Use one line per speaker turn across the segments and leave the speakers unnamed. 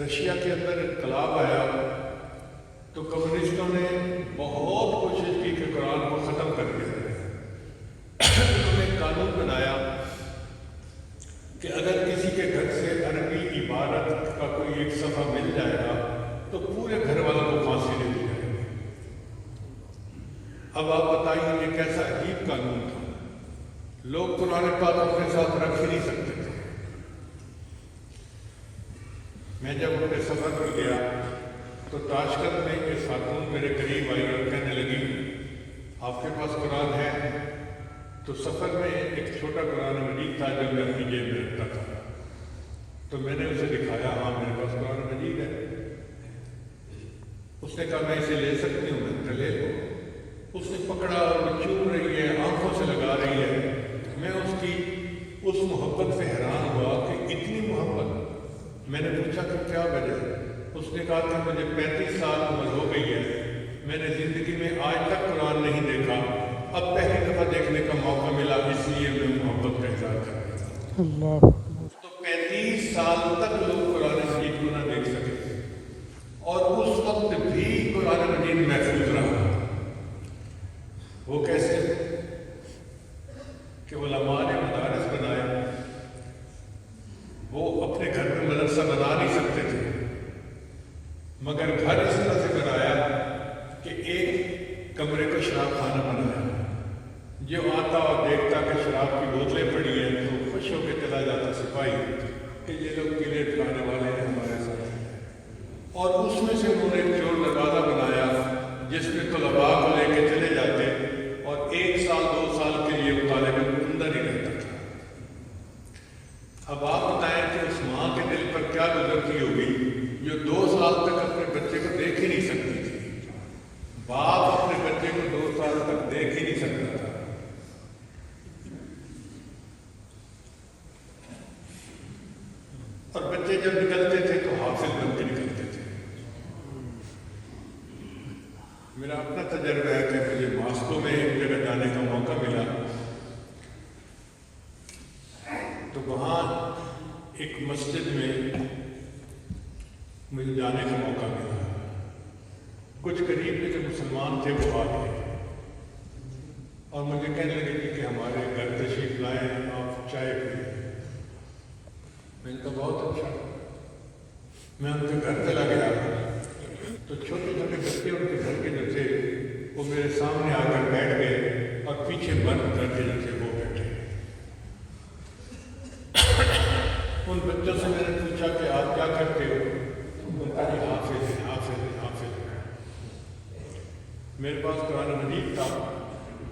Russia کے اندر انقلاب آیا تو کمیونسٹوں نے بہت کوشش کی کہ قرآن کو ختم کر دیا جائے۔ انہوں نے قانون بنایا کہ اگر کسی کے گھر سے عربی عبارت کا کوئی ایک صفحہ مل جائے گا تو پورے گھر والوں کو پھانسی دے دی جائے گی۔ اب آپ بتائیے یہ کیسا عجیب قانون تھا۔ لوگ قرآن پاک اپنے ساتھ رکھ ہی نہیں سکتے تھے۔ میں جب اپنے سفر پر گیا تو تاشقند میں ایک خاتون میرے قریب آئی اور کہنے لگی آپ کے پاس قرآن ہے؟ تو سفر میں ایک چھوٹا قرآن مجید تھا جو میں اپنی جیب میں رکھتا تھا، تو میں نے اسے دکھایا، ہاں میرے پاس قرآن مجید ہے۔ اس نے کہا میں اسے لے سکتی ہوں؟ میں نے کہا لے لو۔ اس نے پکڑا اور چوم رہی ہے، آنکھوں سے لگا رہی ہے۔ میں اس محبت سے حیران ہوا کہ اتنی محبت۔ میں نے پوچھا کہ کیا وجہ ہے؟ اس نے کہا کہ مجھے 35 سال عمر ہو گئی ہے، میں نے زندگی میں آج تک قرآن نہیں دیکھا، اب پہلی دفعہ دیکھنے کا موقع ملا، اس لیے میں محبت کا اظہار کر رہا ہوں۔ تو 35 سال تک لوگ قرآن مجید کو نہ دیکھ سکے اور اس وقت بھی قرآن مجید محفوظ رہا۔ وہ کیسے؟ کہ علماء نے مدارس بنائے۔ وہ اپنے گھر میں مدرسہ بنا نہیں سکتے تھے، مگر گھر اس طرح سے بنایا کہ ایک کمرے کو شراب خانہ بنایا۔ جو آتا اور دیکھتا کہ شراب کی بوتلیں پڑی ہیں تو خوش ہو کے چلا جاتا سپاہی کہ یہ لوگ قلعے ٹھکانے والے ہیں ہمارے ساتھ۔ اور اس میں سے انہوں نے ایک چور دروازہ بنایا جس میں طلباء کو لے کے چلے جاتے اور 1 سال 2 سال کے لیے طالب علم اندر ہی رہتا تھا۔ اب آپ بتائیں کہ اس ماں کے دل پر کیا گزرتی ہوگی جو 2 سال تک اپنے بچے کو دیکھ ہی نہیں سکتی تھی۔ باپ اپنے بچے کو 2 سال تک دیکھ ہی نہیں سکتا تھا۔ اور بچے جب نکلتے تھے تو حافظ بن کے نکلتے تھے۔ میرا اپنا تجربہ ہے کہ مجھے ماسکو میں ایک جگہ جانے کا موقع ملا تو وہاں ایک مسجد میں مجھے جانے کا موقع ملا۔ کچھ قریب کے جو مسلمان تھے وہ آ گئے اور مجھے کہنے لگے کہ ہمارے گھر تشریف لائیں، آپ چائے پئیں۔ میں نے کہا بہت اچھا۔ میں ان کے گھر چلا گیا تو چھوٹے چھوٹے بچے ان کے گھر کے جو تھے وہ میرے سامنے آ کر بیٹھ گئے اور پیچھے بند کر کے جو تھے وہ بیٹھے۔ ان بچوں سے میں نے پوچھا کہ آپ کیا کرتے ہو؟ ان کا جی حافظ ہے، حافظ ہے، حافظ ہے۔ میرے پاس قرآن مجید تھا،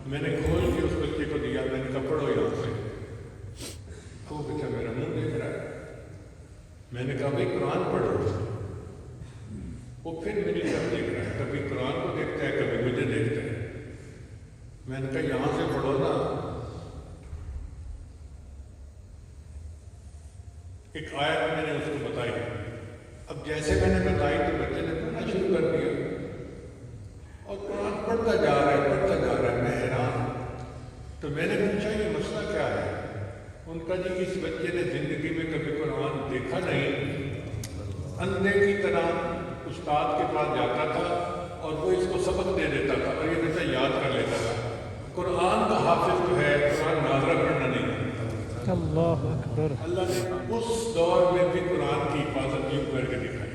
میں نے کھول کے اس بچے کو دیا، میں نے کہا پڑھو یہاں سے۔ وہ بچہ میرا منہ دیکھ رہا ہے۔ میں نے کہا بھائی قرآن پڑھو۔ وہ پھر میری طرف دیکھ رہا ہے، کبھی قرآن کو دیکھتا ہے کبھی مجھے دیکھتا ہے۔ میں نے کہا یہاں سے پڑھو نا۔ ایک آیت میں نے اس کو بتائی، اب جیسے میں نے بتائی تو بچے نے پڑھنا شروع کر دیا اور قرآن پڑھتا جا رہا ہے، پڑھتا جا رہا ہے۔ میں حیران۔ تو میں نے پوچھا یہ مسئلہ کیا ہے؟ ان کا جی اس بچے نے زندگی میں کبھی قرآن دیکھا نہیں، اندھے کی طرح استاد کے پاس جاتا تھا اور وہ اس کو سبق دے دیتا تھا اور یہ بچہ یاد کر لیتا تھا۔ قرآن کا حافظ جو ہے قرآن ناظرہ پڑھنا نہیں جانتا۔
اللہ اکبر۔
اللہ نے اس دور میں بھی قرآن کی حفاظت یوں کر کے دکھائی۔